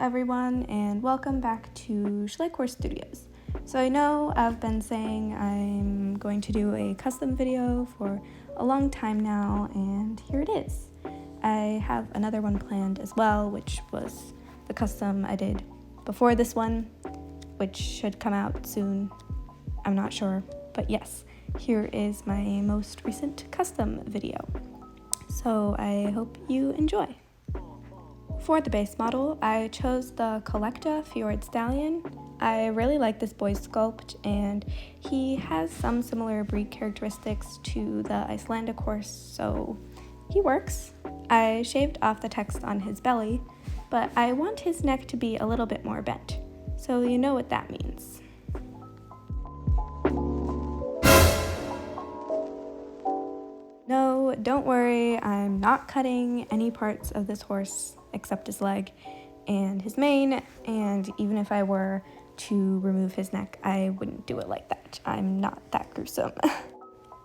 everyone, and welcome back to Schleichhorst Studios. So I know I've been saying I'm going to do a custom video for a long time now, and here it is. I have another one planned as well, which was the custom I did before this one, which should come out soon. I'm not sure, but yes, here is my most recent custom video. So I hope you enjoy. For the base model, I chose the Collecta Fjord Stallion. I really like this boy's sculpt, and he has some similar breed characteristics to the Icelandic horse, so he works. I shaved off the text on his belly, but I want his neck to be a little bit more bent, so you know what that means. No, don't worry, I'm not cutting any parts of this horse except his leg and his mane, and even if I were to remove his neck, I wouldn't do it like that. I'm not that gruesome.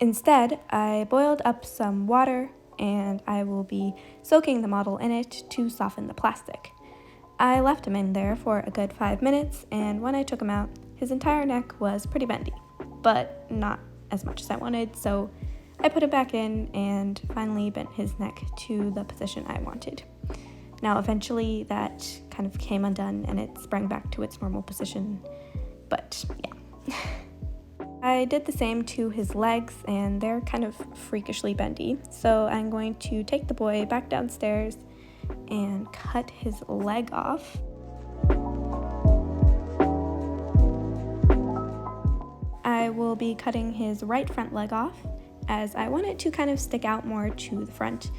Instead, I boiled up some water, and I will be soaking the model in it to soften the plastic. I left him in there for a good 5 minutes, and when I took him out, his entire neck was pretty bendy, but not as much as I wanted, so I put it back in and finally bent his neck to the position I wanted. Now, eventually that kind of came undone and it sprang back to its normal position, but yeah. I did the same to his legs, and they're kind of freakishly bendy, so I'm going to take the boy back downstairs and cut his leg off. I will be cutting his right front leg off, as I want it to kind of stick out more to the front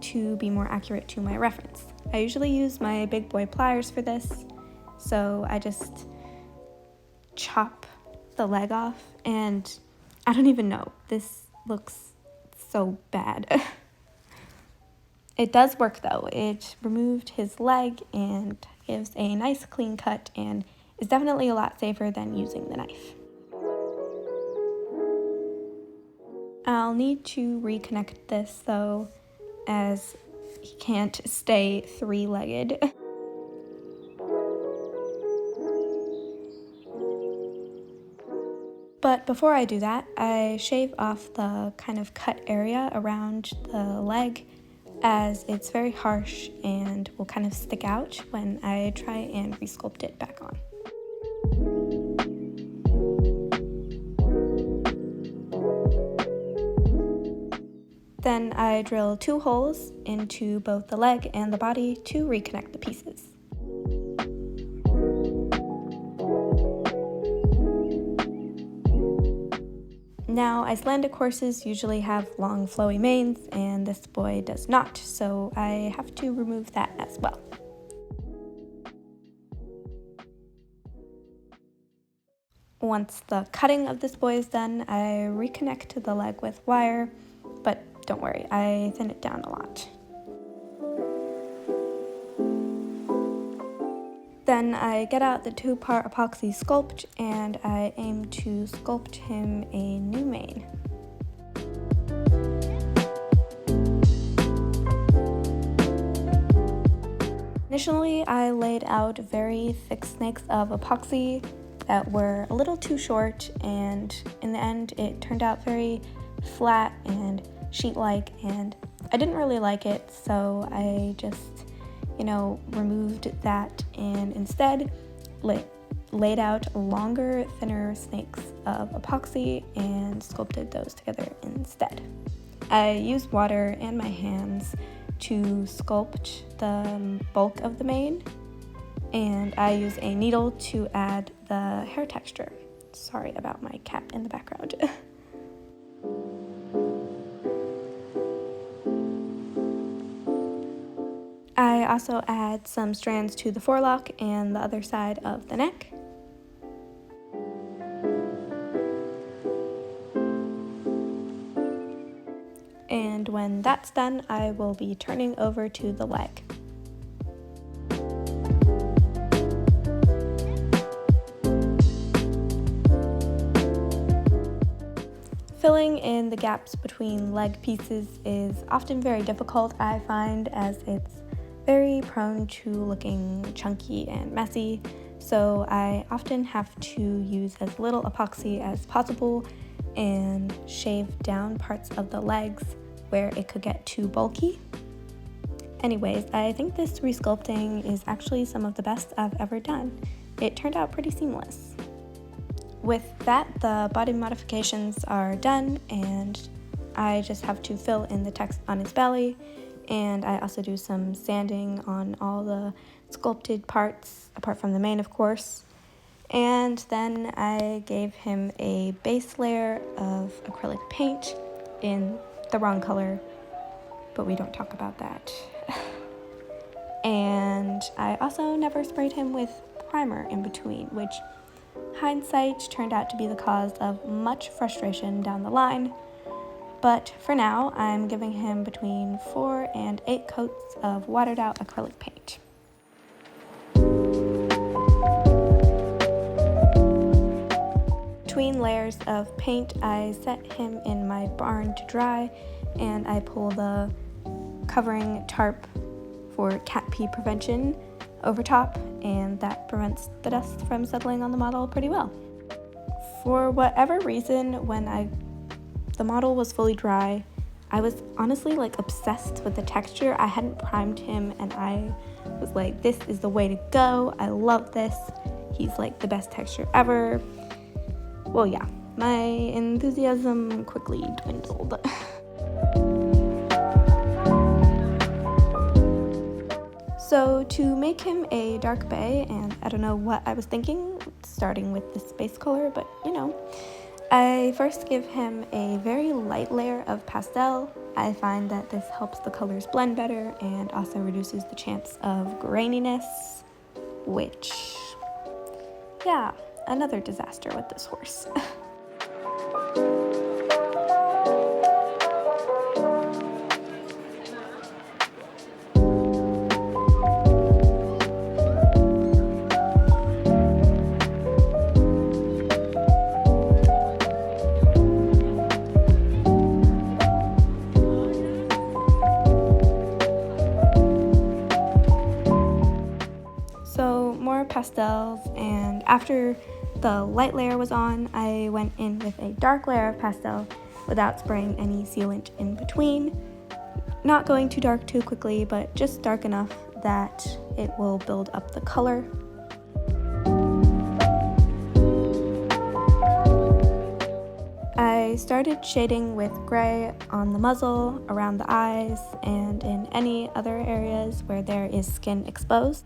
to be more accurate to my reference. I usually use my big boy pliers for this, so I just chop the leg off, and I don't even know, this looks so bad. It does work though. It removed his leg and gives a nice clean cut and is definitely a lot safer than using the knife. I'll need to reconnect this though, as he can't stay three-legged. But before I do that, I shave off the kind of cut area around the leg, as it's very harsh and will kind of stick out when I try and resculpt it back on. Then I drill 2 holes into both the leg and the body to reconnect the pieces. Now, Icelandic horses usually have long flowy manes, and this boy does not, so I have to remove that as well. Once the cutting of this boy is done, I reconnect the leg with wire, but don't worry, I thin it down a lot. Then I get out the 2-part epoxy sculpt, and I aim to sculpt him a new mane. Initially, I laid out very thick snakes of epoxy that were a little too short, and in the end it turned out very flat and sheet-like, and I didn't really like it, so I just, removed that and instead laid out longer, thinner snakes of epoxy and sculpted those together instead. I used water and my hands to sculpt the bulk of the mane, and I use a needle to add the hair texture. Sorry about my cat in the background. I also add some strands to the forelock and the other side of the neck. And when that's done, I will be turning over to the leg. Filling in the gaps between leg pieces is often very difficult, I find, as it's very prone to looking chunky and messy, so I often have to use as little epoxy as possible and shave down parts of the legs where it could get too bulky. Anyways, I think this resculpting is actually some of the best I've ever done. It turned out pretty seamless. With that, the body modifications are done, and I just have to fill in the text on his belly, and I also do some sanding on all the sculpted parts, apart from the mane, of course. And then I gave him a base layer of acrylic paint in the wrong color, but we don't talk about that. And I also never sprayed him with primer in between, which hindsight turned out to be the cause of much frustration down the line. But for now, I'm giving him between 4 and 8 coats of watered out acrylic paint. Between layers of paint, I set him in my barn to dry, and I pull the covering tarp for cat pee prevention over top, and that prevents the dust from settling on the model pretty well. For whatever reason, when the model was fully dry, I was honestly obsessed with the texture. I hadn't primed him, and I was like, this is the way to go. I love this. He's the best texture ever. Well, yeah, my enthusiasm quickly dwindled. So to make him a dark bay, and I don't know what I was thinking, starting with this base color, but I first give him a very light layer of pastel. I find that this helps the colors blend better and also reduces the chance of graininess, which, yeah, another disaster with this horse. So more pastels, and after the light layer was on, I went in with a dark layer of pastel without spraying any sealant in between. Not going too dark too quickly, but just dark enough that it will build up the color. I started shading with gray on the muzzle, around the eyes, and in any other areas where there is skin exposed.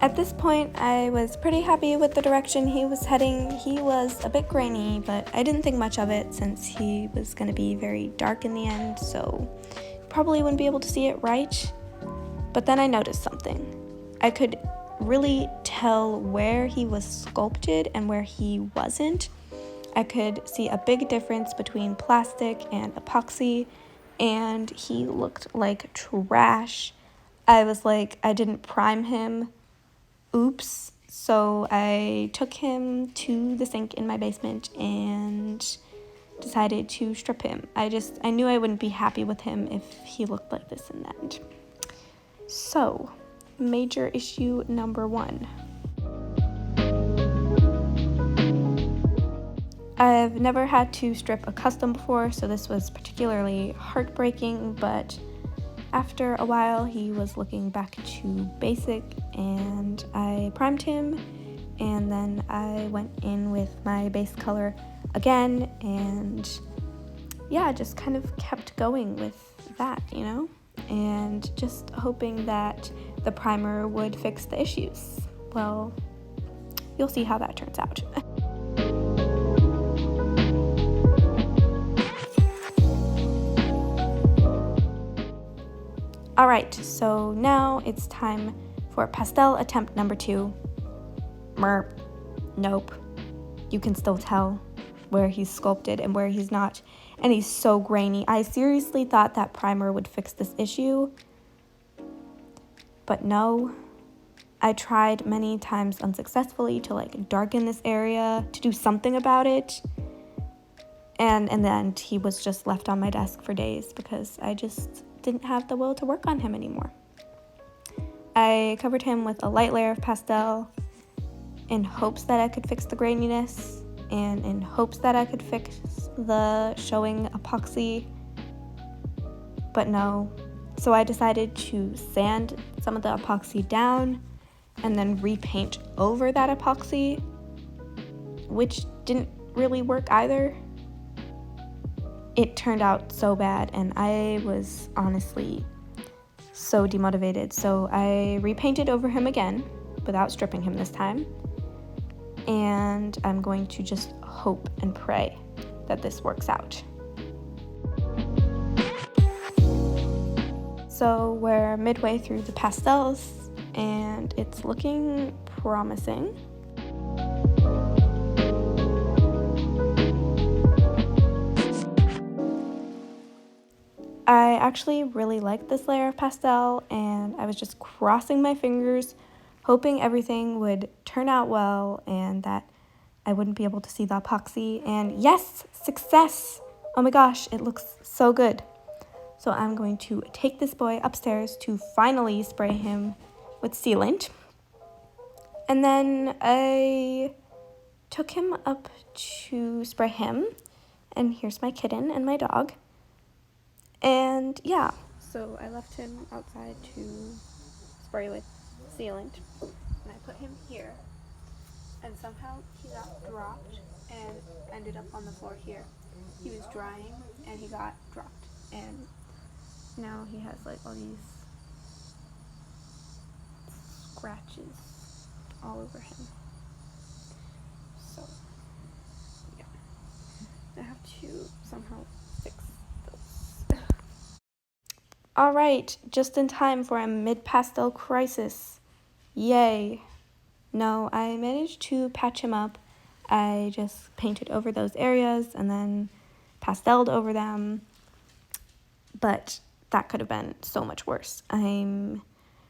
At this point, I was pretty happy with the direction he was heading. He was a bit grainy, but I didn't think much of it since he was going to be very dark in the end, so probably wouldn't be able to see it right. But then I noticed something. I could really tell where he was sculpted and where he wasn't. I could see a big difference between plastic and epoxy, and he looked like trash. I was like, I didn't prime him. Oops. So I took him to the sink in my basement and decided to strip him. I knew I wouldn't be happy with him if he looked like this in the end. So, major issue number 1. I've never had to strip a custom before, so this was particularly heartbreaking, but after a while, he was looking back to basic, and I primed him, and then I went in with my base color again, and yeah, just kind of kept going with that, and just hoping that the primer would fix the issues. Well, you'll see how that turns out. Alright, so now it's time for pastel attempt number 2. Nope. You can still tell where he's sculpted and where he's not, and he's so grainy. I seriously thought that primer would fix this issue, but no. I tried many times unsuccessfully to darken this area, to do something about it, And in the end, he was just left on my desk for days because I just didn't have the will to work on him anymore. I covered him with a light layer of pastel in hopes that I could fix the graininess and in hopes that I could fix the showing epoxy, but no. So I decided to sand some of the epoxy down and then repaint over that epoxy, which didn't really work either. It turned out so bad and I was honestly so demotivated. So I repainted over him again without stripping him this time. And I'm going to just hope and pray that this works out. So we're midway through the pastels and it's looking promising. I actually really like this layer of pastel and I was just crossing my fingers, hoping everything would turn out well and that I wouldn't be able to see the epoxy. And yes, success! Oh my gosh, it looks so good. So I'm going to take this boy upstairs to finally spray him with sealant. And then I took him up to spray him. And here's my kitten and my dog. And yeah, so I left him outside to spray with sealant. And I put him here. And somehow he got dropped and ended up on the floor here. He was drying and he got dropped. And now he has like all these scratches all over him. So, yeah. I have to somehow fix those. Alright, just in time for a mid-pastel crisis. Yay. No, I managed to patch him up. I just painted over those areas and then pasteled over them. But that could have been so much worse. I'm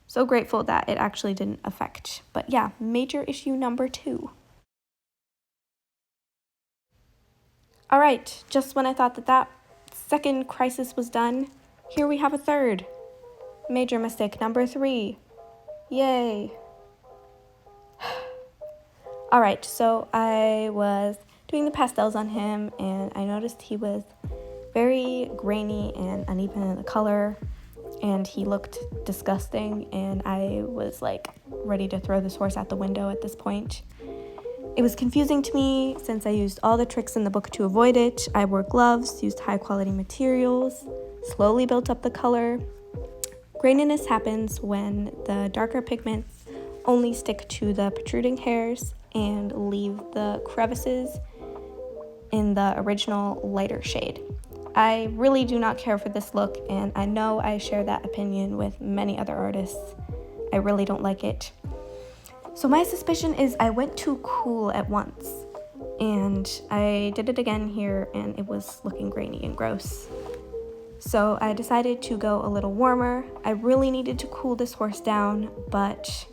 so grateful that it actually didn't affect. But yeah, major issue number 2. All right, just when I thought that second crisis was done, here we have a third. Major mistake number 3. Yay. All right, so I was doing the pastels on him and I noticed he was very grainy and uneven in the color and he looked disgusting and I was like ready to throw this horse out the window at this point. It was confusing to me since I used all the tricks in the book to avoid it. I wore gloves, used high quality materials, slowly built up the color. Graininess happens when the darker pigments only stick to the protruding hairs and leave the crevices in the original lighter shade. I really do not care for this look, and I know I share that opinion with many other artists. I really don't like it. So my suspicion is I went too cool at once, and I did it again here, and it was looking grainy and gross. So I decided to go a little warmer. I really needed to cool this horse down, but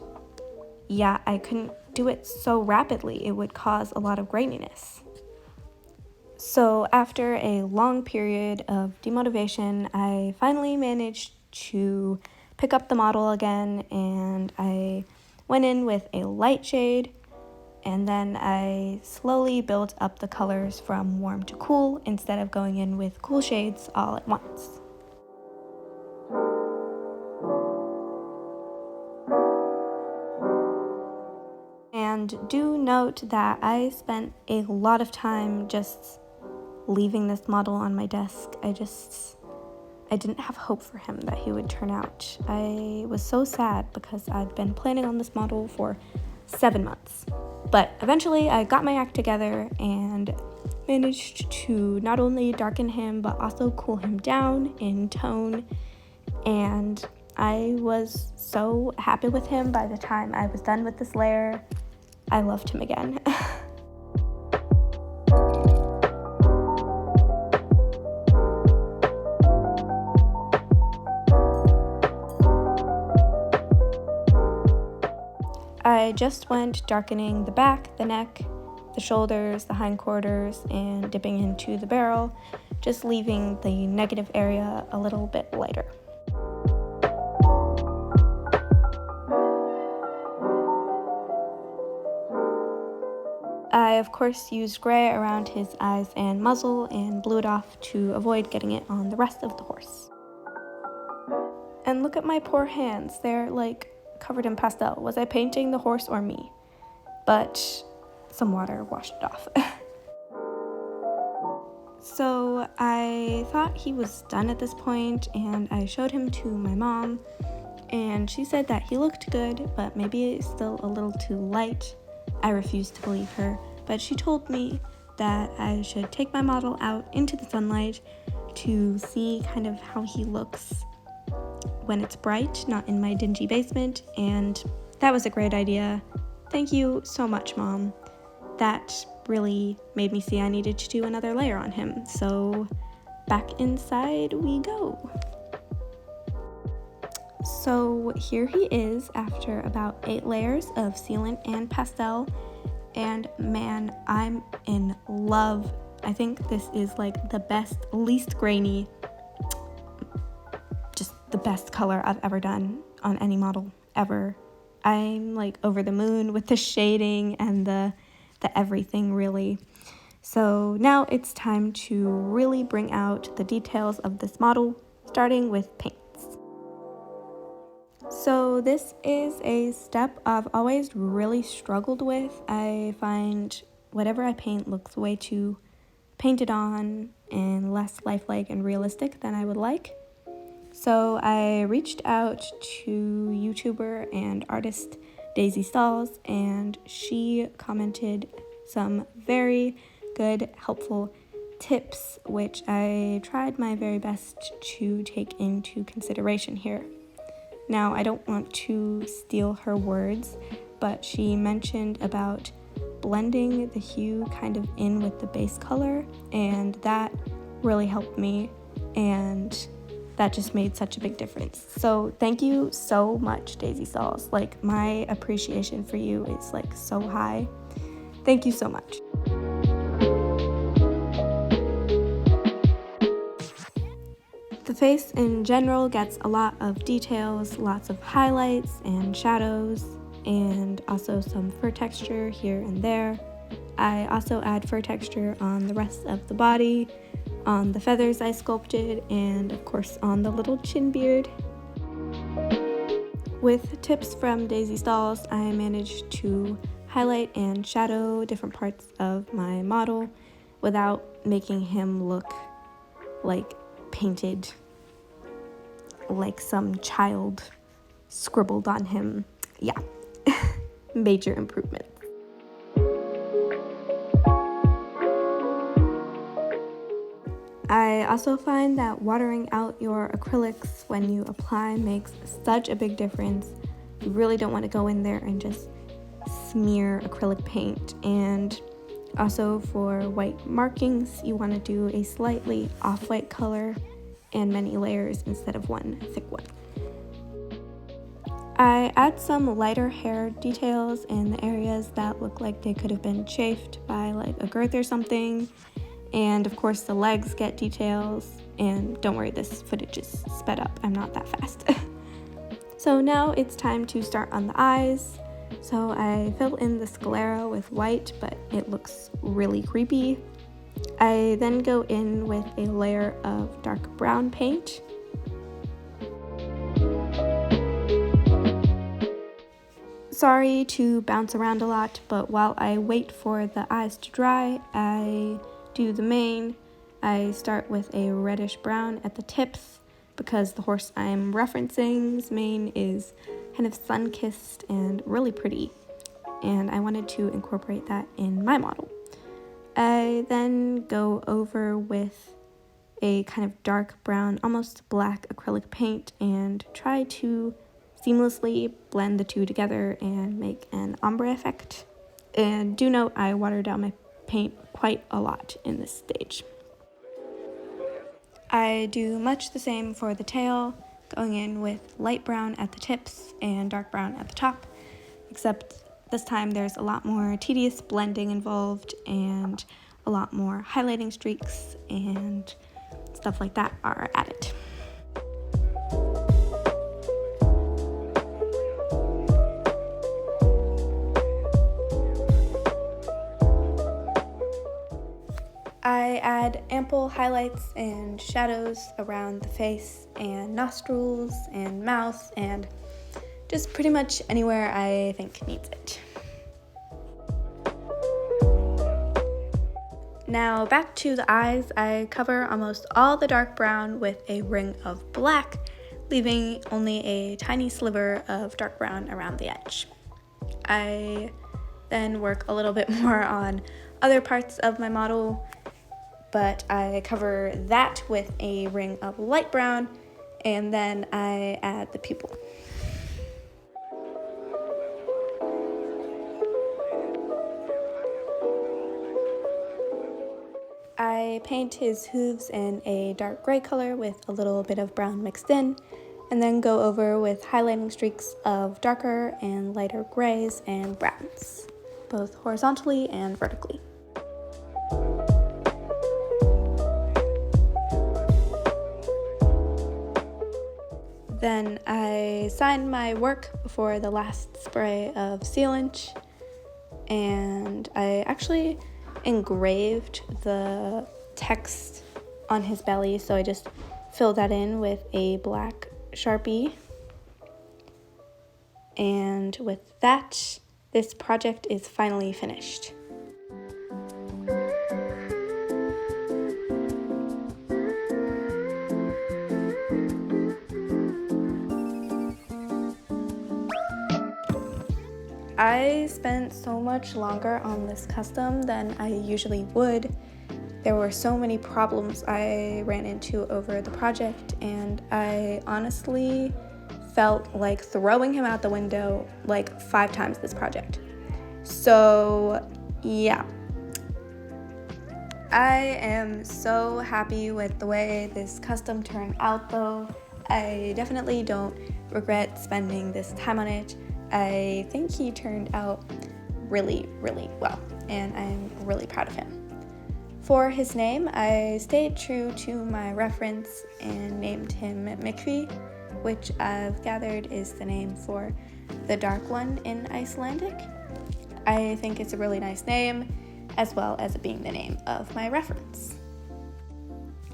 yeah, I couldn't do it so rapidly. It would cause a lot of graininess. So after a long period of demotivation, I finally managed to pick up the model again, and I went in with a light shade, and then I slowly built up the colors from warm to cool instead of going in with cool shades all at once. And do note that I spent a lot of time just leaving this model on my desk. I didn't have hope for him that he would turn out. I was so sad because I'd been planning on this model for 7 months. But eventually I got my act together and managed to not only darken him but also cool him down in tone. And I was so happy with him by the time I was done with this layer. I loved him again. I just went darkening the back, the neck, the shoulders, the hindquarters, and dipping into the barrel, just leaving the negative area a little bit lighter. I, of course, used gray around his eyes and muzzle and blew it off to avoid getting it on the rest of the horse. And look at my poor hands, they're like covered in pastel. Was I painting the horse or me? But some water washed it off. So I thought he was done at this point, and I showed him to my mom, and she said that he looked good, but maybe it's still a little too light. I refused to believe her, but she told me that I should take my model out into the sunlight to see kind of how he looks when it's bright, not in my dingy basement, and that was a great idea. Thank you so much, Mom. That really made me see I needed to do another layer on him, so back inside we go. So here he is after about 8 layers of sealant and pastel, and man, I'm in love. I think this is like the best, least grainy, just the best color I've ever done on any model ever. I'm like over the moon with the shading and the everything, really. So now it's time to really bring out the details of this model, starting with paints. So this is a step I've always really struggled with. I find whatever I paint looks way too painted on and less lifelike and realistic than I would like. So I reached out to YouTuber and artist Daisy Stalls, and she commented some very good, helpful tips, which I tried my very best to take into consideration here. Now, I don't want to steal her words, but she mentioned about blending the hue kind of in with the base color, and that really helped me, and that just made such a big difference. So thank you so much, Daisy Stalls. Like, my appreciation for you is like so high. Thank you so much. The face in general gets a lot of details, lots of highlights and shadows, and also some fur texture here and there. I also add fur texture on the rest of the body, on the feathers I sculpted, and of course on the little chin beard. With tips from Daisy Stalls, I managed to highlight and shadow different parts of my model without making him look like painted, like some child scribbled on him. Yeah, major improvement. I also find that watering out your acrylics when you apply makes such a big difference. You really don't want to go in there and just smear acrylic paint. And also for white markings, you want to do a slightly off-white color and many layers instead of one thick one. I add some lighter hair details in the areas that look like they could have been chafed by like a girth or something. And of course the legs get details, and don't worry, this footage is sped up, I'm not that fast. So now it's time to start on the eyes. So I fill in the sclera with white, but it looks really creepy. I then go in with a layer of dark brown paint. Sorry to bounce around a lot, but while I wait for the eyes to dry, I do the mane. I start with a reddish brown at the tips because the horse I'm referencing's mane is kind of sun-kissed and really pretty, and I wanted to incorporate that in my model. I then go over with a kind of dark brown, almost black acrylic paint and try to seamlessly blend the two together and make an ombre effect. And do note I water down my paint quite a lot in this stage. I do much the same for the tail, going in with light brown at the tips and dark brown at the top, except this time there's a lot more tedious blending involved and a lot more highlighting streaks and stuff like that are added. I add ample highlights and shadows around the face and nostrils and mouth and just pretty much anywhere I think needs it. Now back to the eyes, I cover almost all the dark brown with a ring of black, leaving only a tiny sliver of dark brown around the edge. I then work a little bit more on other parts of my model, but I cover that with a ring of light brown, and then I add the pupil. I paint his hooves in a dark gray color with a little bit of brown mixed in, and then go over with highlighting streaks of darker and lighter grays and browns, both horizontally and vertically. Then I signed my work before the last spray of sealant, and I actually engraved the text on his belly, so I just filled that in with a black Sharpie. And with that, this project is finally finished. I spent so much longer on this custom than I usually would. There were so many problems I ran into over the project, and I honestly felt like throwing him out the window like 5 times this project. So yeah, I am so happy with the way this custom turned out though. I definitely don't regret spending this time on it. I think he turned out really, really well, and I'm really proud of him. For his name, I stayed true to my reference and named him Mikvi, which I've gathered is the name for the dark one in Icelandic. I think it's a really nice name, as well as it being the name of my reference.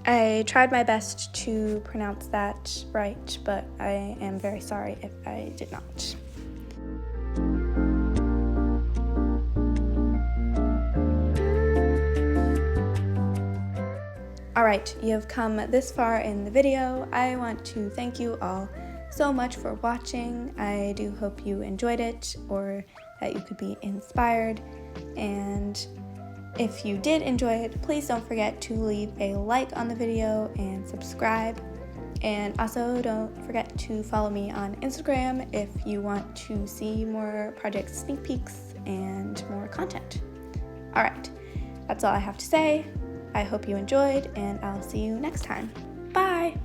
I tried my best to pronounce that right, but I am very sorry if I did not. Alright, you have come this far in the video. I want to thank you all so much for watching. I do hope you enjoyed it, or that you could be inspired. And if you did enjoy it, please don't forget to leave a like on the video and subscribe. And also don't forget to follow me on Instagram if you want to see more project sneak peeks and more content. Alright, that's all I have to say. I hope you enjoyed, and I'll see you next time. Bye!